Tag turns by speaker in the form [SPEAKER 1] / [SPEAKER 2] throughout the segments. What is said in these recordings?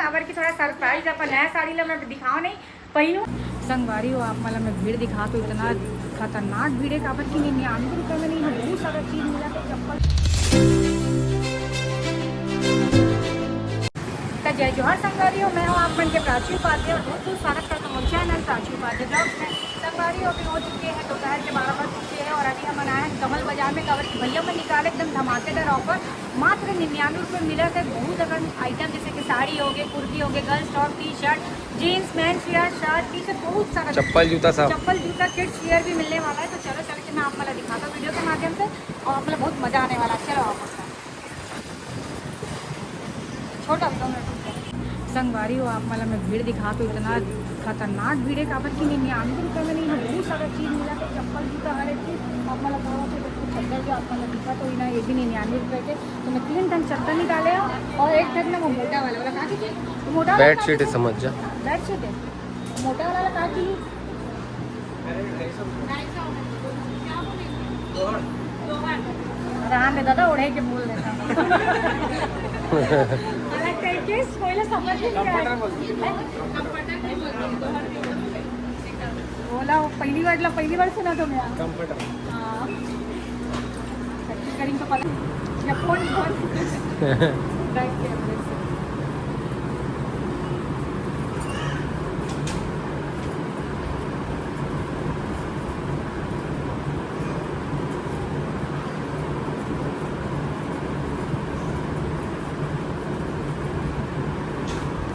[SPEAKER 1] काबर की थोड़ा सरप्राइज अपन नया साड़ी ला मैं दिखाओ नहीं पहिनू संगवारी हो आप मला मैं भीड़ दिखा तो इतना खतरनाक भीड़ है काबर की 99 रुपये में नहीं है बहुत सारा चीज़ मिला तो चप्पल। जय जोहर संगवारी हो, मैं हूँ आप मन के प्राची उपाध्याय और बहुत बहुत स्वागत करता हूँ चैनल प्राची उपाध्याय ब्लॉग्स में। संगवारी हो अभी हो चुके हैं दोपहर के 12 बज चुके हैं और अभी हम आए हैं कमल बाजार में काबर की भैया में निकाले एकदम धमाकेदार ऑफर मात्र 99 रुपये मिला है। बहुत अगर आइटम जैसे कि साड़ी हो गए, कुर्ती हो गए, girls top, T shirt, jeans, mens wear, shirt, T shirt, बहुत सारा
[SPEAKER 2] चप्पल जूता
[SPEAKER 1] किड्स वियर भी मिलने वाला है। तो चलो चल के मैं आप मतलब दिखाता हूँ वीडियो के माध्यम से और आप मतलब बहुत मजा आने वाला है। चलो आप छोटा संगवारी हो आप मतलब मैं भीड़ दिखा तो इतना खतरनाक भीड़ है काबर की 99 रुपये में नहीं है बहुत सारा चीज़ मिला तो चप्पल जूता हर एक चीज़ आप मतलब चद्दर जो आप मतलब दिखा तो ना ये भी 99 रुपये के। तो मैं 3 ढंग चद्दर निकाले और एक ढंग ना वो मोटा वाला कहा की मोटा
[SPEAKER 2] बेडशीट है, समझ जा
[SPEAKER 1] बेडशीट है मोटा वाला कहा की रहने दादा ओढ़े के बोल देता बोला पहिली बार सुना तो मैं करीम तो पता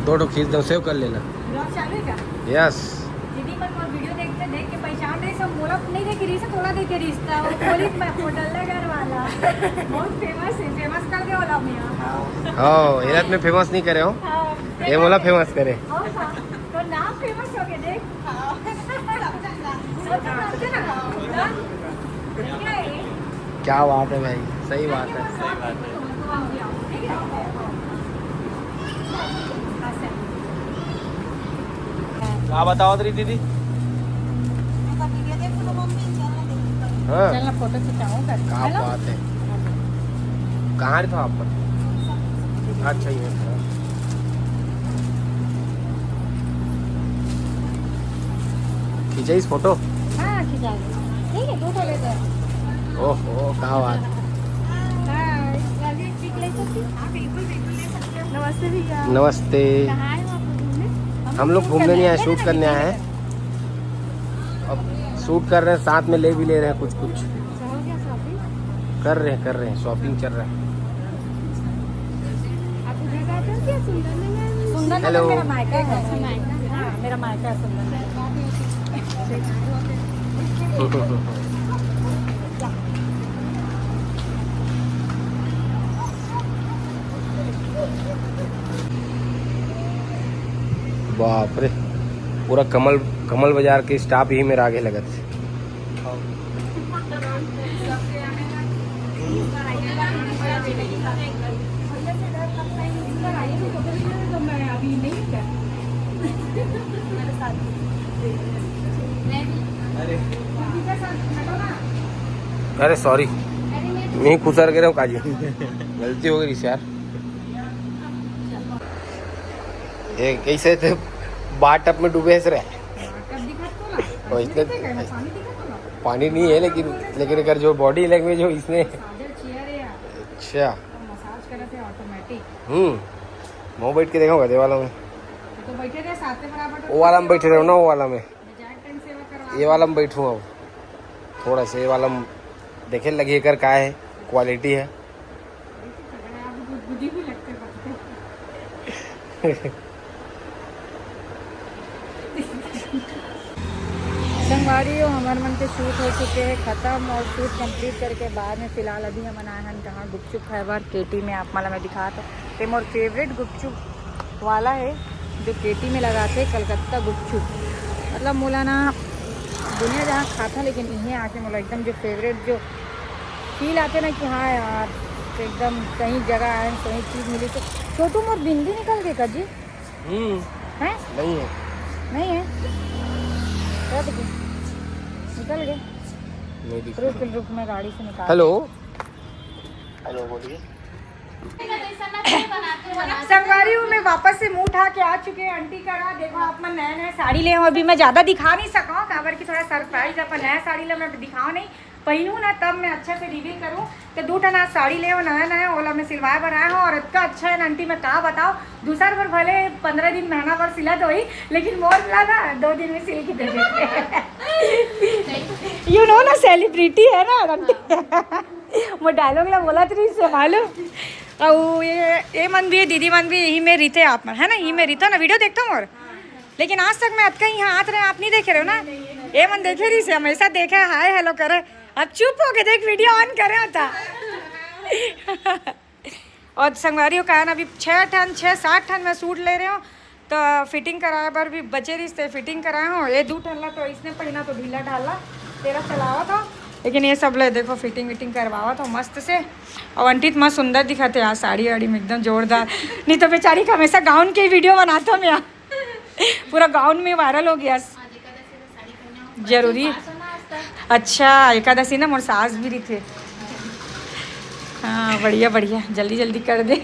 [SPEAKER 2] दो खींच दो, सेव कर लेना।
[SPEAKER 1] चालू है क्या?
[SPEAKER 2] यस
[SPEAKER 1] दीदी मन को वीडियो देखते देख के पहचान रही सब मोला नहीं देखे रही से थोड़ा देखे रिश्ता वो पुलिस में होटल घर वाला बहुत फेमस है, फेमस कर दे वाला मियां।
[SPEAKER 2] हाँ इलाज में फेमस नहीं करे हो ये मोला फेमस करे
[SPEAKER 1] तो नाम फेमस हो गया देख
[SPEAKER 2] क्या बात है भाई, सही बात है। क्या बताओ तेरी दीदी? हाँ
[SPEAKER 1] चलना फोटो खिंचाऊं कर
[SPEAKER 2] क्या बात है। कहाँ था आप? अच्छा ये खींचा इस फोटो?
[SPEAKER 1] हाँ खिंचा ठीक है दो ले दे।
[SPEAKER 2] ओहो क्या बात।
[SPEAKER 1] नमस्ते भैया।
[SPEAKER 2] नमस्ते। हम लोग घूमने नहीं आए, शूट करने आए हैं। अब शूट कर रहे हैं, साथ में ले भी ले रहे हैं कुछ कुछ कर रहे हैं शॉपिंग चल रहा है। हेलो
[SPEAKER 1] मेरा मायका है, मेरा मायका है सुंदर।
[SPEAKER 2] बाप रे पूरा कमल बाजार के स्टाफ ही मेरा आगे लगत है। अरे सॉरी मैं खुसर गया हूँ काजी गलती हो गई यार। ये कैसे थे बाटअप में डूबे हंस रहे तो इतने पानी नहीं है लेकिन अगर जो बॉडी लैंग्वेज हो इसने अच्छा मैं बैठ के देखा गधे वाला में वो वाला में बैठे रहो ना वो वाला में ये वाला में बैठूँ अब थोड़ा सा ये वाला में देखे लगे कर क्या है क्वालिटी है।
[SPEAKER 1] संगवारी हो हमारे मन के शूट हो चुके हैं ख़त्म और शूट कंप्लीट करके बाद में फ़िलहाल अभी हम आए हैं जहाँ गुपचुप है बार केटी में आप माला मैं दिखा था मोर फेवरेट गुपचुप वाला है जो केटी में लगाते कलकत्ता गुपचुप मतलब मोला ना दुनिया जहाँ खाता लेकिन इन्हें आके मोला एकदम जो फेवरेट जो फील आते ना कि हाँ यार तो एकदम कहीं जगह आए कहीं चीज़ मिली तो छोटू मोर बिंदी निकल गए जी हैं
[SPEAKER 2] नहीं है
[SPEAKER 1] नहीं है निकल गए रुक में गाड़ी से निकाल।
[SPEAKER 2] हेलो बोलिए।
[SPEAKER 1] संगवारी हूँ मैं वापस से मुँह उठा चुके हैं आंटी का रहा। देखो आप मैं नए नए साड़ी ले हूँ, अभी मैं ज़्यादा दिखा नहीं सका काबर की थोड़ा सरप्राइज अपन नया साड़ी ले मैं दिखाऊँ नहीं पहनूँ ना, तब मैं अच्छे से रिवील करूँ। तो 2 टना साड़ी ले नया नया ओला में सिलवाए बनाया हूँ और इतना अच्छा है आंटी मैं कहा बताओ। दूसरा बार भले 15 दिन महीना भर सिला तो ही, लेकिन मोर मिला ना 2 दिन में सिल के दे देते। यू नो ना सेलिब्रिटी है ना आंटी। वो डायलॉग ला बोला तो नहीं मालूम। और ये मन भी है दीदी मन भी यही में रीते आप मन है ना, यही में रीता ना वीडियो देखता हूँ और लेकिन आज तक मैं अतका यहाँ आते रहे आप नहीं देखे रहे हो ना। ये मन देखे रही से हमेशा देखे हाय हेलो करे, अब चुप हो के देख वीडियो ऑन करे होता। और संगवारियों का है ना अभी 6-7 टन मैं सूट ले रहे हो तो फिटिंग कराए पर भी बचे रिश्ते फिटिंग कराए हो। ये 2 टन ला तो इसने पहना तो ढीला ढाला तेरा चलावा था, लेकिन ये सब ले देखो फिटिंग विटिंग करवावा था मस्त से। और आंटी तो मस्त सुंदर दिखाते यार साड़ी वाड़ी में एकदम जोरदार। नहीं तो बेचारी का हमेशा गाउन के वीडियो बनाता हूँ मैं यहाँ। पूरा गाउन में वायरल हो गया जरूरी। अच्छा एकादशी ना मोर सास भी रही थे। हाँ बढ़िया बढ़िया जल्दी जल्दी कर दे।